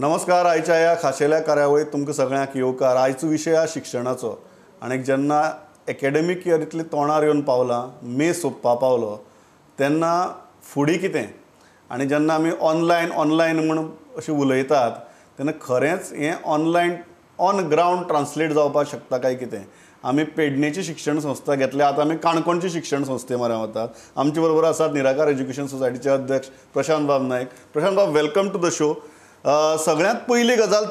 नमस्कार. आयच्या ह्या खाशेल्या कार्यावळीत तुमकां सगळ्यांक येवकार. आयचो विशय हा शिक्षणाचो आनी जेन्ना एकेडमीक इयर इतले तोंडार येवन पावलां, मे सोंपपा पावलो तेन्ना फुडें कितें आनी जेन्ना आमी ऑनलायन म्हणून अशें उलयतात तेन्ना खरेंच हें ऑनलायन ऑन ग्रावंड ट्रान्सलेट जावपाक शकता काय कितें. आमी पेडणेची शिक्षण संस्था घेतल्या, आतां आमी काणकोणची शिक्षण संस्थे म्हऱ्या वतात. आमचे बरोबर आसात निराकार एज्युकेशन सोसायटीचे अध्यक्ष प्रशांत बाब नायक. प्रशांत बाब, वेलकम टू द शो. सगळ्यांत पयली गजाल,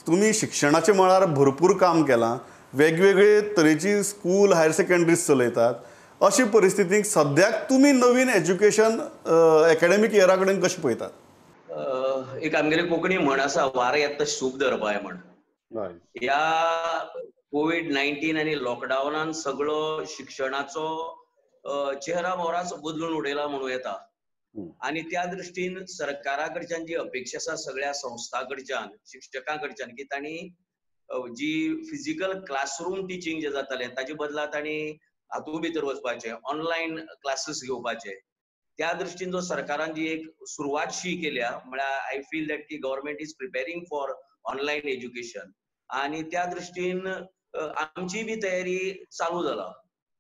तुम्ही शिक्षणाच्या मळार भरपूर काम केलां, वेगवेगळे तरेची स्कूल हायर सेकंडरीज चलयतात. अशी परिस्थितीक सद्याक तुमी नवीन एज्युकेशन एकाडेमीक इयरा कडेन कशें पळयतात? एक आमगेली कोंकणी म्हण आसा, वारें येता तशें सूप धरपाय म्हण. ह्या कोविड-19 आनी लॉकडावनान सगळो शिक्षणाचो चेहरा मोहराच बदलून उडयला म्हणूं येता. आणि त्या दृश्टीन सरकारा कडच्यान जी अपेक्षा आसा सगळ्या संस्था कडच्यान, शिक्षकां कडच्यान, की तांणी जी फिजिकल क्लासरूम टिचींग जे जातालें ताजे बदला तांणी हातूंत भितर वचपाचें, ऑनलायन क्लासीस घेवपाचे. त्या दृश्टीन जो सरकारान जी एक सुरवात शी केल्या, म्हळ्यार आय फील दॅट की government is preparing for online education. आणि त्या दृश्टीन आमची बी तयारी चालू जाला.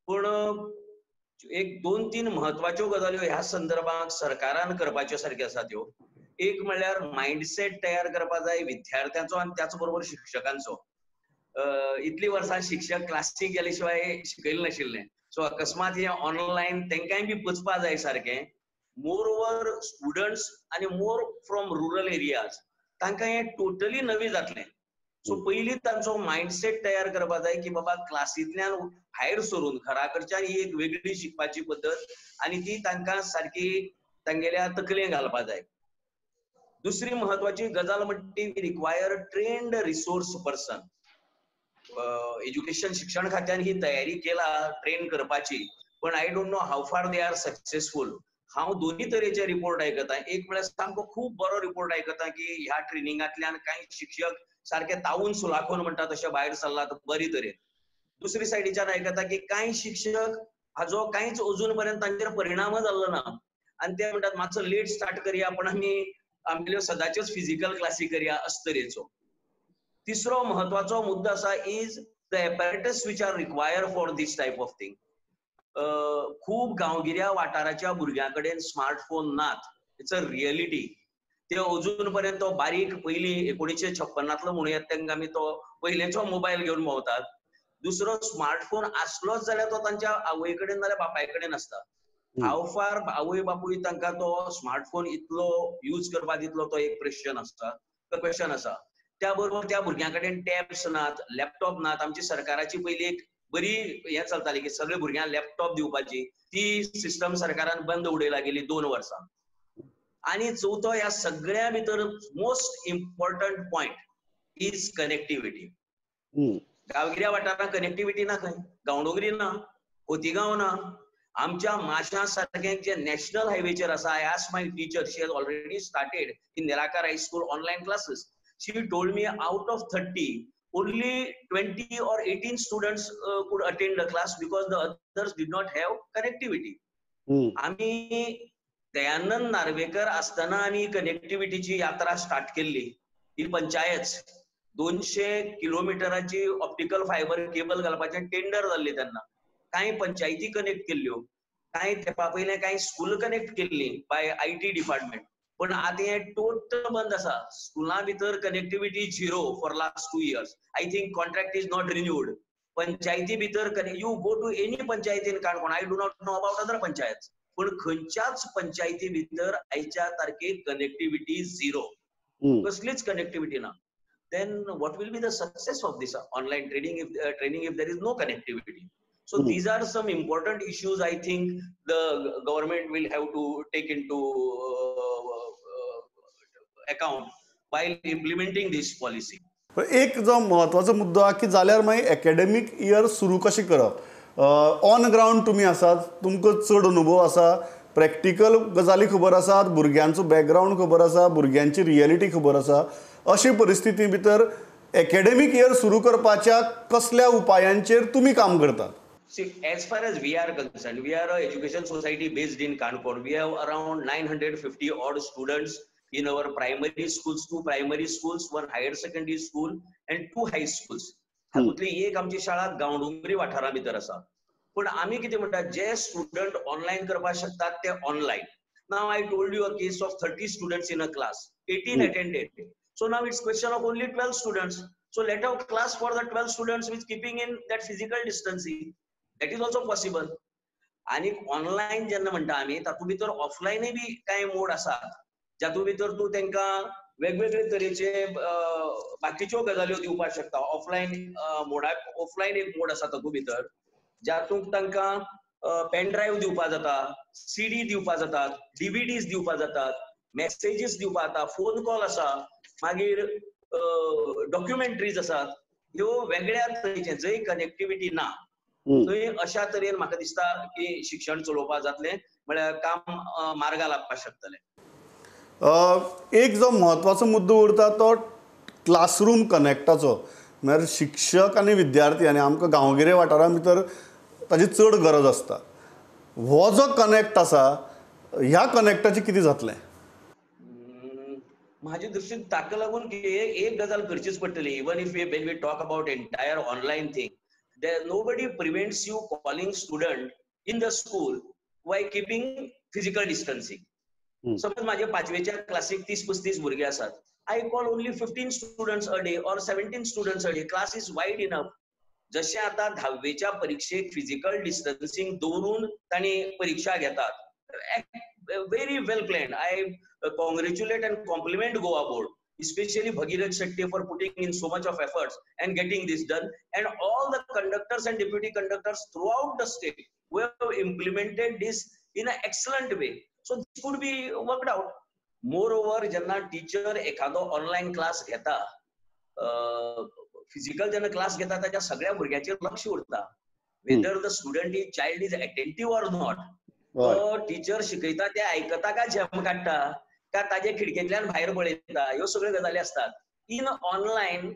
पूण एक 2-3 म्हत्वाच्यो गजाल्यो ह्या संदर्भात सरकारान करपाच्यो सारक्यो आसात ह्यो. एक म्हणल्यार मायंडसेट तयार करपा जाय विद्यार्थ्यांचो आनी त्याच बरोबर शिक्षकांचो. इतली वर्सां शिक्षक क्लासीक गेले शिवाय शिकयले नाशिल्ले, सो अकस्मात हे ऑनलायन तांकांय बी पचपा जाय सारकें. मोर ओवर स्टुडंट्स आनी मोर फ्रॉम रुरल एरियाज तांकां हे टोटली नवी जातलें. सो पयलीं तांचो मायंडसेट तयार करपा जाय की बाबा क्लासींतल्यान भायर सरून घरा कडच्यान ही एक वेगळी शिकपाची पद्दत आनी ती तांकां सारकी तांगेल्या तकलेन घालपा जाय. दुसरी महत्वाची गजाल म्हणटा ती require trained resource person. Education शिक्षण खात्यान ही तयारी केला ट्रेन करपाची, पण आय डोंट नो हाऊ फार दे आर सक्सेसफुल. हांव दोन्ही तरेचे रिपोर्ट आयकतां. एक म्हळ्यार सामको खूब बरो रिपोर्ट आयकतां की ह्या ट्रेनिंगांतल्यान कांय शिक्षक सारखे तावून सुलाखून म्हणटा तशें भायर सरलात बरे तरेन. दुसरी सायडीच्यान आयकतां की कांय शिक्षक हाजो कांयच अजून पर्यंत तांचेर परिणाम जाल्लो ना आनी ते म्हणटात मातसो लेट स्टार्ट करया, पण आमी आमच्यो सदांच्योच फिजिकल क्लासी करया अशे तरेचो. तिसरो महत्वाचो मुद्दो आसा is the apparatus which are require for this type of thing. खूब गांवगिऱ्या वाठाराच्या भुरग्यां कडेन स्मार्टफोन नात. It's a reality. ते अजून पर्यंत तो बारीक पयलीं 1956 म्हणूं येता तांकां आमी तो पयलेचो मोबायल घेवन भोंवतात. दुसरो स्मार्टफोन आसलोच जाल्यार तो तांच्या आवय कडेन नाल्यार बापाय कडेन आसता. हाऊ फार आवय बापूय तांकां तो स्मार्टफोन इतलो यूज करपा दितलो तो एक क्वेश्चन आसा. त्या बरोबर त्या भुरग्यां कडेन टॅब्स नात, लॅपटॉप नात. आमची सरकाराची पयली एक बरी हें चलताली की सगळ्या भुरग्यांक लॅपटॉप दिवपाची. ती सिस्टम सरकारान बंद उडयला गेली 2 वर्सां. आणि चौथो ह्या सगळ्या भितर most important point is connectivity. गांवगिऱ्या वाठारांत कनेक्टिविटी ना, खंय गांवडोंगरी ना, खोतीगांव ना. आमच्या माशा सारखे जे नॅशनल हायवेचेर आसा, I asked my teacher, she has already started in Nirakar high school online classes. She told me out of 30 only 20 or 18 students could attend the class because the others did not have connectivity. आम्ही दयानंद नार्वेकर असताना आम्ही कनेक्टिव्हिटीची यात्रा start केली. ही panchayat 200 किलोमीटराची optical fibre cable घालपाचे tender जाल्ले तेन्ना. कांय पंचायती connect केल्ल्यो, कांय तेपा पयलें कांय स्कूल कनेक्ट केल्ली बाय IT डिपार्टमेंट. पण आतां हे टोटल बंद आसा. स्कुलां भितर connectivity 0 for last 2 years. I think contract is not renewed. पंचायती भितर you go to any panchayat in Canacona, I do not know about other panchayat, पण खंयच्याच पंचायती भितर आयच्या तारखेक कनेक्टिविटी 0. कसलीच कनेक्टिविटी ना. then what will be the success of this online training if there is no connectivity? So these are some important issues I think the government will have to take into account while implementing this policy. एक जो महत्वाचो मुद्दो हा की जाल्यार मागीर academic year सुरू कशें करप. ऑन ग्रावंड तुमी आसात, तुमकां चड अनुभव आसा, प्रॅक्टिकल गजाली खबर आसात, भुरग्यांचो बॅकग्रावंड खबर आसा, भुरग्यांची रियलिटी खबर आसा. अशी परिस्थिती भितर एकेडेमीक इयर सुरू करपाच्या कसल्या उपायांचेर तुमी काम करतात? See, as far as we are concerned, we are a education society based in Kanpur. We have around 950 odd students in our primary schools, 2 primary schools, 1 higher secondary school and 2 high schools. हातूंतली एक आमची शाळा गांवडोंगरी वाठारा भितर आसा. पण आमी कितें म्हणटात, जे स्टुडंट ऑनलायन करपाक शकतात ते online. Now I told you a case of 30 students in a class, 18 attended. So now it's question of only 12 students. So let out class for the 12 students with keeping in that physical distancing. That is also possible. आणि online जेन्ना म्हणटा आमी, तातूंत भितर ऑफलायनय बी कांय मोड आसात, जातूंत भितर तूं तांकां वेगवेगळे तरेचे बाकीच्यो गजाल्यो दिवपाक शकता. ऑफलायन ऑफलायन एक मोड आसा तातूंत भितर, जातूंत तांकां पेन ड्रायव्ह दिवपाक जाता, सीडी दिवपाक जातात, डीव्हीडीज दिवपाक जातात, मेसेजीस दिवपाक जाता, फोन कॉल आसा, मागीर डॉक्युमेंटरीज आसात. ह्यो वेगळ्या तरेचे जंय कनेक्टिविटी ना थंय अशा तरेन म्हाका दिसता की शिक्षण चलोवपाक जातलें, म्हळ्यार काम मार्गा लागपाक शकतलें. एक जो म्हत्वाचो मुद्दो उरता तो क्लासरूम कनेक्टाचो. म्हळ्यार शिक्षक आनी विद्यार्थी आनी आमकां गांवगिरे वाठारां भितर ताची चड गरज आसता. हो जो कनेक्ट आसा, ह्या कनेक्टाचें कितें जातलें? म्हाजे दृश्टीन ताका लागून एक गजाल करचीच पडटली. Even if when we talk about entire online thing, there nobody prevents you calling student in the school while keeping physical distancing. समज माझ्या 5वेच्या क्लासीक 30-35 भुरगे आसात, I call only 15 students a day or 17 students a day. Class is wide enough. जशें आतां 10वेच्या परीक्षेक physical distancing दवरून तांणी परीक्षा घेतात, very well planned. I congratulate and compliment Goa board, especially Bhagirath Shetty, for putting in so much of efforts and getting this done, and all the conductors and deputy conductors throughout the state who have implemented this in an excellent way. So this could be worked out. Moreover, jenna teacher एखादो online class घेता, physical जेन्ना class घेता ताच्या सगळ्या भुरग्यांचेर लक्ष उरता, whether the student child is attentive or not. तो टीचर शिकयता ते आयकता काय झेम काडटा काय ताजे खिडकेंतल्यान भायर पळयता, ह्यो सगळ्यो गजाली आसतात. इन ऑनलायन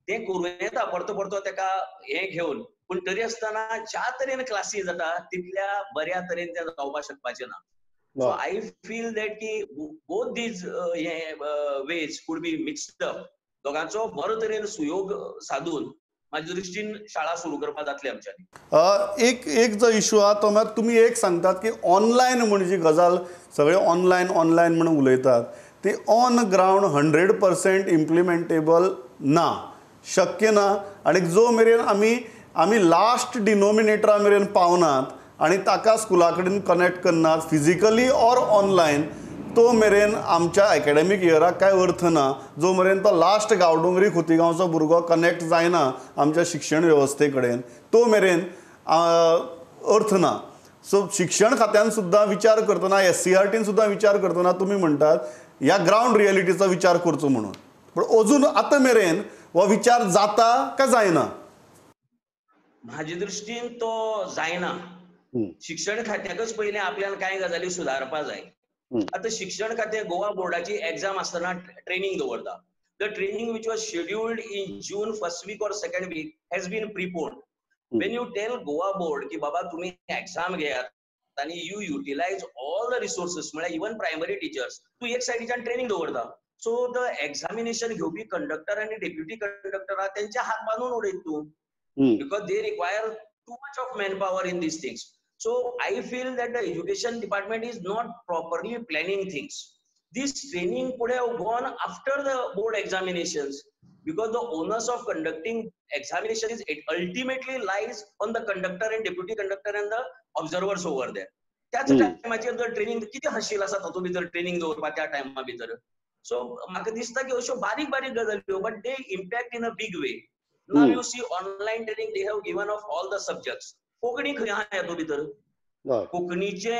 ते करूं येता परतो परतो ताका हे घेवन, पूण तरी आसतना ज्या तरेन क्लासी जाता तितल्या बऱ्या तरेन ते जावपाक शकपाचें ना. सो आय फील दॅट की both these ways could be mixed up. दोगांचो बरो तरेन सुयोग साधून माझ्या दृश्टीन शाळा सुरू करपाक जातली आमच्यानी. एक जो इशू आहा तो म्हळ्यार तुमी एक सांगतात की ऑनलायन म्हणजे गजाल सगळे ऑनलायन म्हणून उलयतात, ती ऑन ग्रावंड 100% इम्प्लिमेंटेबल ना, शक्य ना. आनी जो मेरेन आमी लास्ट डिनोमिनेटरा मेरेन पावनात आनी ताका स्कुला कडेन कनेक्ट करनात फिजिकली ऑर ऑनलायन, तो मेरेन आमच्या एकाडेमीक इयराक काय अर्थ ना. जो मेरेन तो लास्ट गांवडोंगरी खोतीगांवचो भुरगो कनेक्ट जायना आमच्या शिक्षण वेवस्थे कडेन, तो मेरेन अर्थ ना. सो शिक्षण खात्यान सुद्दां विचार करतना, SCRTन सुद्दां विचार करतना तुमी म्हणटात ह्या ग्रावंड रियलिटीचो विचार करचो म्हणून, पण अजून आतां मेरेन हो विचार जाता काय जायना? म्हाजे दृश्टीन तो जायना. शिक्षण खात्याकच पयलें आपल्यान कांय गजाली सुदारपा जाय. आता शिक्षण खातें गोवा बोर्डाची एग्जाम आसतना ट्रेनिंग दवरता. The training which was scheduled in June first week or second week has been preponed. When you tell Goa board की बाबा तुम्ही एग्जाम घेयात आणि you utilize all the resources, म्हळ्यार even primary teachers, तू एक सायडीच्यान ट्रेनिंग दवरता. सो द एक्झामिनेशन घेवपी कंडक्टर आणि डेप्युटी कंडक्टर त्यांचे हात बांधून उडयत तू, because they require too much of manpower in these things. So I feel that the education department is not properly planning things. This training could have gone after the board examinations, because the onus of conducting examination is it ultimately lies on the conductor and deputy conductor and the observers over there. त्याच टायमाचेर जर training किती हाशील आसा तातूंत भितर training दवरपा त्या टायमा भितर. सो म्हाका दिसता की अश्यो बारीक बारीक गजाल्यो, but they impact in a big way. Now you see online training they have given of all the subjects. Konkani खंय आहा हातूंत भितर? कोंकणीचे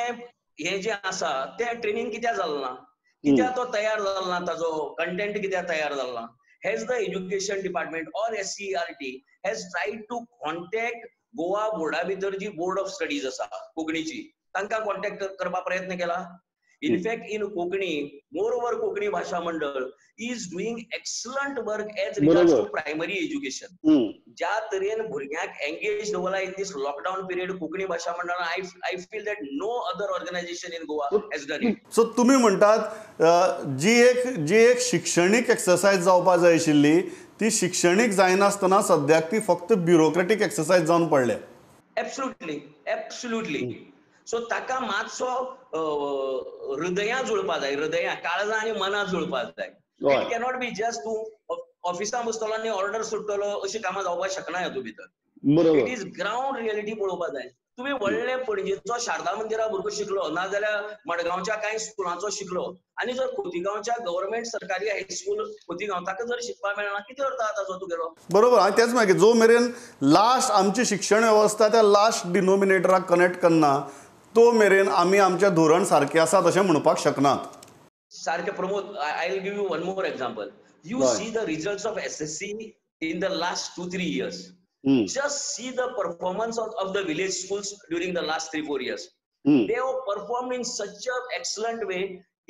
हे जे आसा ते ट्रेनिंग कित्याक जालें ना? कित्याक तो तयार जालो ना? ताजो कंटेंट कित्याक तयार जालो ना? Has the education department or SCRT has tried to contact Goa बोर्डा भितर जी बोर्ड ऑफ स्टडीज आसा कोंकणीची, तांकां कॉन्टॅक्ट करपा प्रयत्न केला? In fact, in Kokani, moreover, Kokani Bhasha Mandal is doing excellent work as regards to primary education. ज्या तरेन भुरग्यांक engaged दवरला in this lockdown period, Kokani Bhasha Mandal, I feel that no other organization in Goa has done it. So तुम्ही म्हणतात जी एक शिक्षणीक exercise जावपाक जाय आशिल्ली ती शिक्षणीक जायनासतना सद्याक ती फक्त ब्युरोक्रेटीक एक्सरसाइज जावन पडल्या. एब्सोल्युटली. सो ताका मातसो हृदयां जुळपा जाय, हृदयां काळजां आनी मनां जुळपा जाय. इट कॅनॉट बी जस्ट तूं ऑफिसां बसतलो आनी ऑर्डर सुट्टलो अशी कामां जावपाक शकना हेतू भितर. बरोबर. इट इज ग्राउंड रियलिटी पळोवपा जाय. तुम्ही व्हडले पणजेचो शारदा मंदिरा भुरगो शिकलो नाजाल्यार मडगांवच्या कांय स्कुलांचो शिकलो आनी जर खोतीगांवच्या गव्हर्नमेंट सरकारी हायस्कूल खोतीगांव ताका जर शिकपाक मेळना कितें अर्थ आहा ताचो तुगेलो? बरोबर. हांवें तेच मागीर जो मेरेन लास्ट आमची शिक्षण वेवस्था त्या लास्ट डिनोमिनेटराक कनेक्ट करना तो मेरेन आमी आमचें धोरण सारकें आसा तशें म्हणपाक शकनात. सारकें Pramod, I will give you one more example. You see the results of SSC in the last 2-3 years. Just see the performance of the village schools during the last 3-4 years. They have performed in such an excellent way.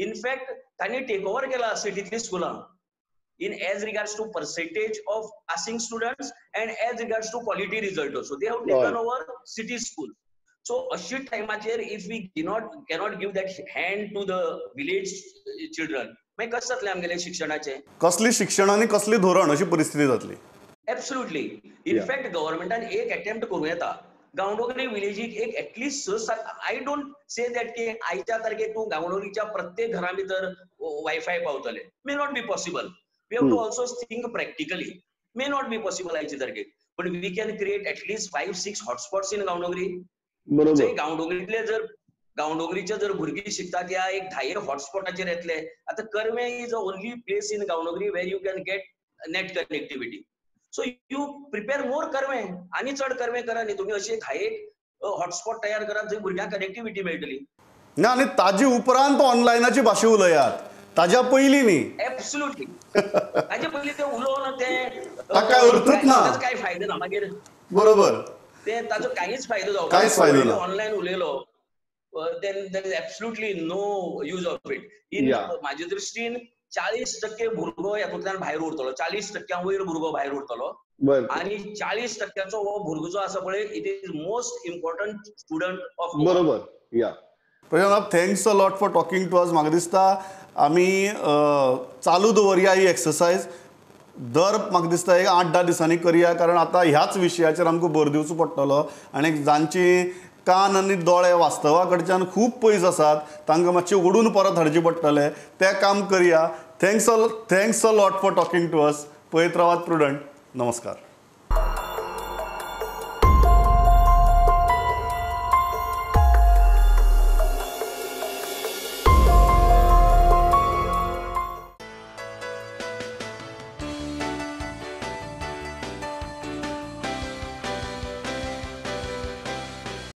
In fact, त्यांनी take over केला सिटीतली स्कुलां in as regards to percentage of passing students and as regards to quality result also. They have taken over city school. So अशी टायमाचेर if we cannot give that hand to the village children, मागीर कशें जातलें आमगेलें शिक्षणाचें? कसली शिक्षण आनी कसली धोरण अशी परिस्थिती जातली. एब्सोल्युटली. इनफॅक्ट गव्हर्नमेंटान एक अटेम्प्ट करूं येता गांवडोंगरी विलेजीक एक at least I don't say that की आयच्या तारखेक तूं गांवडोंगरीच्या प्रत्येक घरा भितर वायफाय पावतले. May not be possible. We have to also think practically. May not be possible आयच्या तारखेक, पण we can create at least 5-6 hotspots in गांवडोंगरी. जंय गांवडोंगरीतले जर गांवडोंगरीचे जर भुरगीं शिकता त्या एक 10 हॉटस्पॉटाचेर येतले. आतां Karme is a only place in Gaondongri where you can get net connectivity. So you prepare more Karme आणि चढ कर्मे करा न्ही तुम्ही. अशी एक हॉटस्पॉट तयार करा जंय भुरग्यांक कनेक्टिविटी मेळटली. ना आनी ताजे उपरांत ऑनलायनाची भाशा उलयात, ताज्या पयलीं न्ही. एब्सोल्युटली. ताजे पयलीं ते उलोवन काय अर्थच ना, काय फायदो ना मागीर. बरोबर. ते ताजो कांयच फायदो जावपाक कांयच फायदो ना. ऑनलायन उलयलो then there is absolutely no use of it. माझ्या दृश्टीन 40% भुरगो यातूंतल्यान भायर उरतलो, 40% वयर भुरगो भायर उरतलो आणि 40% हो भुरगो जो आसा पळय it is most important student of. बरोबर. या Prashant, thanks a lot for talking to us. म्हाका दिसता आमी चालू दवरया ही एक्सरसाइज. दर म्हाका दिसता एक 8-10 दिसांनी करया, कारण आतां ह्याच विशयाचेर आमकां भर दिवचो पडटलो आणि जांची कान आनी दोळे वास्तवा कडच्यान खूब पयस आसात तांकां मातशें उडून परत हाडचें पडटलें. तें काम करया. Thanks a lot for talking to us. पळयत रावात प्रुडंट. नमस्कार.